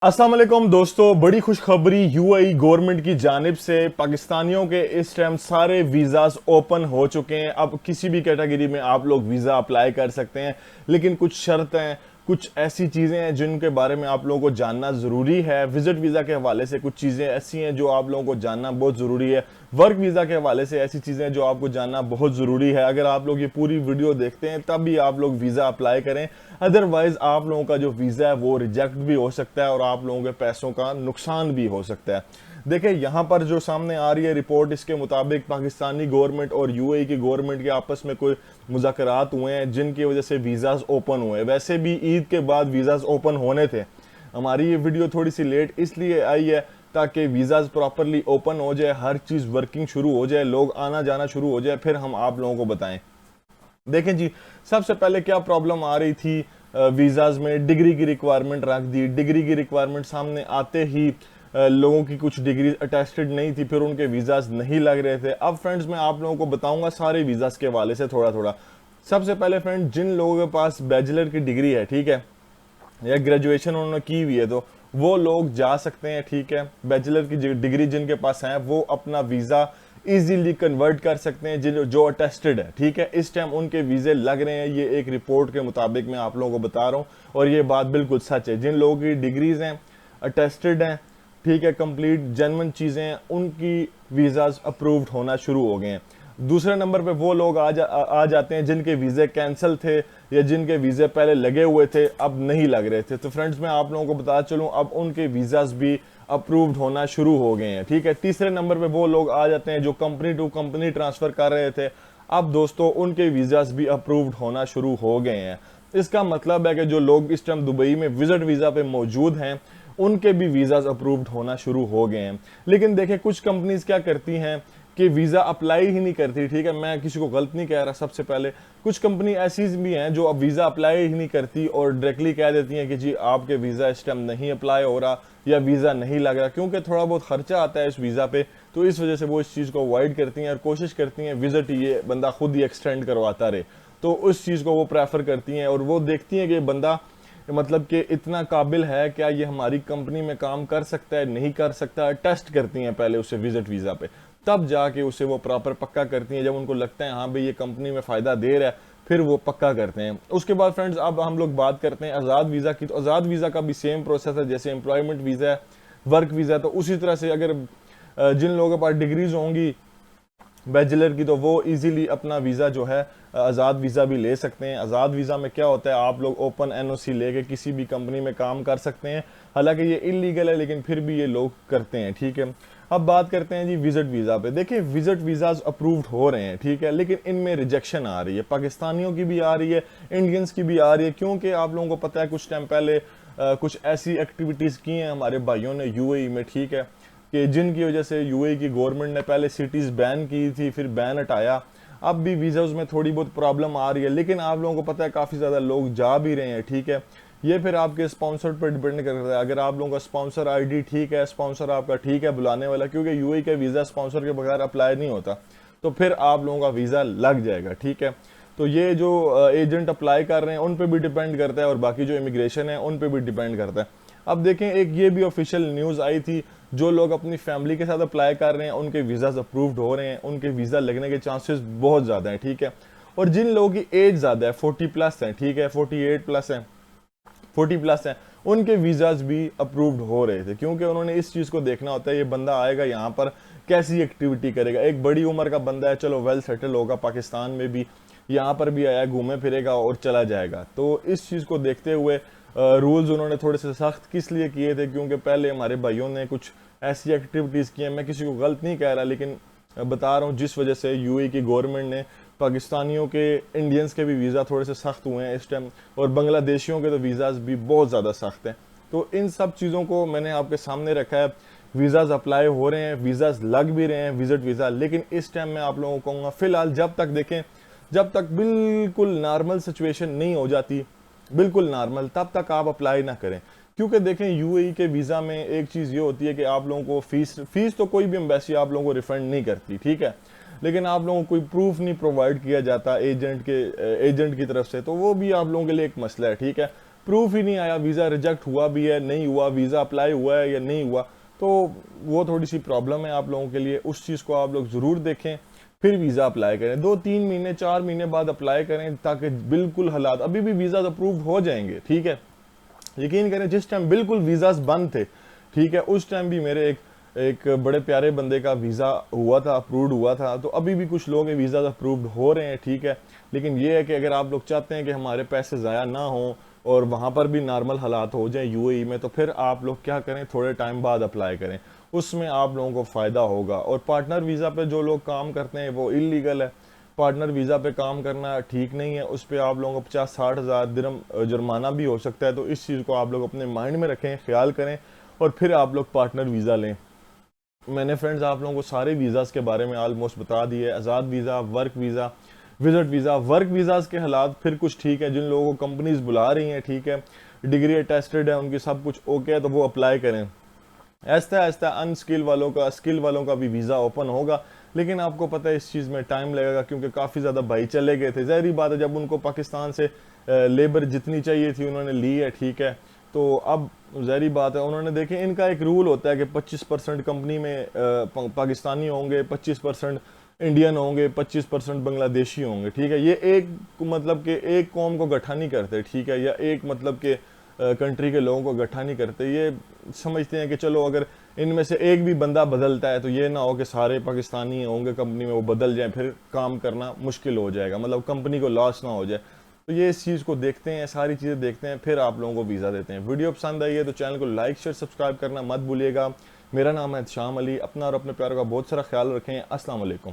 अस्सलाम वालेकुम दोस्तों, बड़ी खुशखबरी यूएई गवर्नमेंट की जानिब से पाकिस्तानियों के इस टाइम सारे वीज़ाज ओपन हो चुके हैं। अब किसी भी कैटेगरी में आप लोग वीज़ा अप्लाई कर सकते हैं, लेकिन कुछ शर्तें, कुछ ऐसी चीज़ें हैं जिनके बारे में आप लोगों को जानना ज़रूरी है। विजिट वीज़ा के हवाले से कुछ चीज़ें ऐसी हैं जो आप लोगों को जानना बहुत ज़रूरी है। वर्क वीज़ा के हवाले से ऐसी चीज़ें हैं जो आपको जानना बहुत ज़रूरी है। अगर आप लोग ये पूरी वीडियो देखते हैं तब भी आप लोग वीज़ा अप्लाई करें, अदरवाइज आप लोगों का जो वीज़ा है वो रिजेक्ट भी हो सकता है और आप लोगों के पैसों का नुकसान भी हो सकता है। देखिए यहाँ पर जो सामने आ रही है रिपोर्ट, इसके मुताबिक पाकिस्तानी गवर्नमेंट और यूएई की गवर्नमेंट के आपस में कोई मुज़ाकरात हुए हैं जिनकी वजह से वीज़ाज ओपन हुए। वैसे भी ईद के बाद वीज़ाज ओपन होने थे। हमारी ये वीडियो थोड़ी सी लेट इसलिए आई है ताकि वीज़ाज प्रॉपरली ओपन हो जाए, हर चीज़ वर्किंग शुरू हो जाए, लोग आना जाना शुरू हो जाए, फिर हम आप लोगों को बताएं। देखें जी, सबसे पहले क्या प्रॉब्लम आ रही थी वीज़ाज में, डिग्री की रिक्वायरमेंट रख दी। डिग्री की रिक्वायरमेंट सामने आते ही लोगों की कुछ डिग्री अटेस्टेड नहीं थी, फिर उनके वीज़ाज नहीं लग रहे थे। अब फ्रेंड्स मैं आप लोगों को बताऊंगा सारे वीज़ाज के हवाले से थोड़ा थोड़ा। सबसे पहले फ्रेंड, जिन लोगों के पास बैचलर की डिग्री है, ठीक है, या ग्रेजुएशन उन्होंने की हुई है, तो वो लोग जा सकते हैं, ठीक है। बैचलर की डिग्री जिनके पास है वो अपना वीज़ा इजीली कन्वर्ट कर सकते हैं, जिन जो अटेस्टेड है, ठीक है। इस टाइम उनके वीज़े लग रहे हैं, ये एक रिपोर्ट के मुताबिक मैं आप लोगों को बता रहा हूँ और ये बात बिल्कुल सच है। जिन लोगों की डिग्रीज हैं, अटेस्टेड हैं, ठीक है, कंप्लीट जेन्युइन चीज़ें हैं, उनकी वीज़ाज अप्रूव्ड होना शुरू हो गए हैं। दूसरे नंबर पे वो लोग आ जाते हैं जिनके वीज़े कैंसिल थे या जिनके वीज़े पहले लगे हुए थे अब नहीं लग रहे थे। तो फ्रेंड्स मैं आप लोगों को बता चलूँ, अब उनके वीज़ाज भी अप्रूव्ड होना शुरू हो गए हैं, ठीक है। तीसरे नंबर पे वो लोग आ जाते हैं जो कंपनी टू कंपनी ट्रांसफ़र कर रहे थे, अब दोस्तों उनके वीज़ाज भी अप्रूव्ड होना शुरू हो गए हैं। इसका मतलब है कि जो लोग इस टाइम दुबई में विजिट वीज़ा पे मौजूद हैं, उनके भी वीज़ाज अप्रूव्ड होना शुरू हो गए हैं। लेकिन देखिए कुछ कंपनीज क्या करती हैं कि वीज़ा अप्लाई ही नहीं करती, ठीक है। मैं किसी को गलत नहीं कह रहा। सबसे पहले कुछ कंपनी ऐसी भी हैं जो अब वीज़ा अप्लाई ही नहीं करती और डायरेक्टली कह देती हैं कि जी आपके वीज़ा इस टाइम नहीं अप्लाई हो रहा या वीज़ा नहीं लग रहा, क्योंकि थोड़ा बहुत खर्चा आता है इस वीज़ा पे, तो इस वजह से वो इस चीज़ को अवॉइड करती हैं और कोशिश करती हैं विजिट ये बंदा खुद ही एक्सटेंड करवाता रहे। तो उस चीज़ को वो प्रेफर करती हैं और वो देखती हैं कि बंदा मतलब कि इतना काबिल है, क्या ये हमारी कंपनी में काम कर सकता है, नहीं कर सकता, टेस्ट करती हैं पहले उसे विजिट वीज़ा पे, तब जाके उसे वो प्रॉपर पक्का करती हैं। जब उनको लगता है हाँ भाई ये कंपनी में फ़ायदा दे रहा है, फिर वो पक्का करते हैं। उसके बाद फ्रेंड्स अब हम लोग बात करते हैं आज़ाद वीज़ा की। तो आज़ाद वीज़ा का भी सेम प्रोसेस है जैसे एम्प्लॉयमेंट वीज़ा है, वर्क वीज़ा है। तो उसी तरह से अगर जिन लोगों के पास डिग्रीज होंगी बैचलर की, तो वो इजीली अपना वीज़ा जो है आज़ाद वीज़ा भी ले सकते हैं। आज़ाद वीज़ा में क्या होता है, आप लोग ओपन एनओसी लेके किसी भी कंपनी में काम कर सकते हैं। हालांकि ये इलीगल है लेकिन फिर भी ये लोग करते हैं, ठीक है। अब बात करते हैं जी विजिट वीज़ा पे। देखिए विजिट वीज़ाज अप्रूव्ड हो रहे हैं, ठीक है, लेकिन इनमें रिजेक्शन आ रही है। पाकिस्तानियों की भी आ रही है, इंडियंस की भी आ रही है, क्योंकि आप लोगों को पता है कुछ टाइम पहले कुछ ऐसी एक्टिविटीज़ की हैं हमारे भाइयों ने यूएई में, ठीक है, कि जिनकी वजह से यूएई की गवर्नमेंट ने पहले सिटीज़ बैन की थी, फिर बैन हटाया। अब भी वीज़ाज में थोड़ी बहुत प्रॉब्लम आ रही है, लेकिन आप लोगों को पता है काफ़ी ज़्यादा लोग जा भी रहे हैं, ठीक है। ये फिर आपके स्पॉन्सर पर डिपेंड करता है। अगर आप लोगों का स्पॉन्सर आईडी ठीक है, स्पॉन्सर आपका ठीक है बुलाने वाला, क्योंकि यूएई का वीज़ा स्पॉन्सर के बगैर अप्लाई नहीं होता, तो फिर आप लोगों का वीज़ा लग जाएगा, ठीक है। तो ये जो एजेंट अप्लाई कर रहे हैं उन पे भी डिपेंड करता है और बाकी जो इमिग्रेशन है उन पे भी डिपेंड करता है। अब देखें एक ये भी ऑफिशियल न्यूज़ आई थी, जो लोग अपनी फैमिली के साथ अप्लाई कर रहे हैं उनके वीज़ाज अप्रूव्ड हो रहे हैं, उनके वीज़ा लगने के चांसेस बहुत ज़्यादा हैं, ठीक है। और जिन लोगों की एज ज़्यादा है, 40+ है, ठीक है, 48+ है, 40+ है, उनके वीज़ाज भी अप्रूव्ड हो रहे थे, क्योंकि उन्होंने इस चीज़ को देखना होता है ये बंदा आएगा यहाँ पर कैसी एक्टिविटी करेगा। एक बड़ी उम्र का बंदा है, चलो वेल सेटल होगा पाकिस्तान में भी, यहाँ पर भी आया, घूमे फिरेगा और चला जाएगा। तो इस चीज़ को देखते हुए रूल्स उन्होंने थोड़े से सख्त किस लिए किए थे, क्योंकि पहले हमारे भाइयों ने कुछ ऐसी एक्टिविटीज़ की हैं। मैं किसी को गलत नहीं कह रहा, लेकिन बता रहा हूँ जिस वजह से यूएई की गवर्नमेंट ने पाकिस्तानियों के, इंडियंस के भी वीज़ा थोड़े से सख्त हुए हैं इस टाइम, और बांग्लादेशियों के तो वीज़ाज भी बहुत ज़्यादा सख्त हैं। तो इन सब चीज़ों को मैंने आपके सामने रखा है। वीज़ाज अप्लाई हो रहे हैं, वीज़ाज लग भी रहे हैं, विजिट वीज़ा, लेकिन इस टाइम मैं आप लोगों को कहूँगा फ़िलहाल जब तक देखें, जब तक बिल्कुल नॉर्मल सिचुएशन नहीं हो जाती, बिल्कुल नॉर्मल, तब तक आप अप्लाई ना करें। क्योंकि देखें यूएई के वीज़ा में एक चीज़ ये होती है कि आप लोगों को फीस तो कोई भी एम्बेसी आप लोगों को रिफंड नहीं करती, ठीक है, लेकिन आप लोगों को कोई प्रूफ नहीं प्रोवाइड किया जाता एजेंट की तरफ से, तो वो भी आप लोगों के लिए एक मसला है, ठीक है। प्रूफ ही नहीं आया, वीज़ा रिजेक्ट हुआ भी है नहीं हुआ, वीज़ा अप्लाई हुआ है या नहीं हुआ, तो वो थोड़ी सी प्रॉब्लम है आप लोगों के लिए। उस चीज़ को आप लोग ज़रूर देखें, फिर वीज़ा अप्लाई करें। 2-3 महीने 4 महीने बाद अप्लाई करें, ताकि बिल्कुल हालात, अभी भी वीज़ा अप्रूव हो जाएंगे, ठीक है। यकीन करें, जिस टाइम बिल्कुल वीज़ास बंद थे, ठीक है, उस टाइम भी मेरे एक बड़े प्यारे बंदे का वीज़ा हुआ था, अप्रूव्ड हुआ था। तो अभी भी कुछ लोग वीज़ा अप्रूव्ड हो रहे हैं, ठीक है। लेकिन ये है कि अगर आप लोग चाहते हैं कि हमारे पैसे ज़ाया ना हो और वहाँ पर भी नॉर्मल हालात हो जाए यूएई में, तो फिर आप लोग क्या करें, थोड़े टाइम बाद अप्लाई करें, उसमें आप लोगों को फ़ायदा होगा। और पार्टनर वीज़ा पे जो लोग काम करते हैं वो इलीगल है। पार्टनर वीज़ा पे काम करना ठीक नहीं है, उस पर आप लोगों को 50-60 हज़ार दिरहम जुर्माना भी हो सकता है। तो इस चीज़ को आप लोग अपने माइंड में रखें, ख्याल करें, और फिर आप लोग पार्टनर वीज़ा लें। मैंने फ्रेंड्स आप लोगों को सारे वीज़ाज़ के बारे में ऑलमोस्ट बता दिए। आज़ाद visa, work visa, visit visa. Work visas के हालात फिर कुछ ठीक है, जिन लोगों को कंपनीज बुला रही हैं, ठीक है, डिग्री अटेस्टेड है, उनकी सब कुछ ओके है, तो वो अप्लाई करें। ऐसा ऐसा अनस्किल वालों का, स्किल वालों का भी वीज़ा ओपन होगा, लेकिन आपको पता है इस चीज़ में टाइम लगेगा, क्योंकि काफ़ी ज़्यादा भाई चले गए थे। ज़ाहिर बात है, जब उनको पाकिस्तान से लेबर जितनी चाहिए थी उन्होंने ली है, ठीक है। तो अब ज़ाहिर बात है, उन्होंने देखे, इनका एक रूल होता है कि 25% कंपनी में पाकिस्तानी होंगे, 25% इंडियन होंगे, 25% बांग्लादेशी होंगे, ठीक है। ये एक मतलब कि एक कौम को इकट्ठा नहीं करते, ठीक है, या एक मतलब के कंट्री के लोगों को इकट्ठा नहीं करते। ये समझते हैं कि चलो अगर इनमें से एक भी बंदा बदलता है तो ये ना हो कि सारे पाकिस्तानी होंगे कंपनी में, वो बदल जाएं, फिर काम करना मुश्किल हो जाएगा, मतलब कंपनी को लॉस ना हो जाए। तो ये इस चीज़ को देखते हैं, सारी चीज़ें देखते हैं, फिर आप लोगों को वीज़ा देते हैं। वीडियो पसंद आई है तो चैनल को लाइक शेयर सब्सक्राइब करना मत भूलिएगा। मेरा नाम है शाम अली। अपना और अपने प्यारों का बहुत सारा ख्याल रखें। अस्सलाम वालेकुम।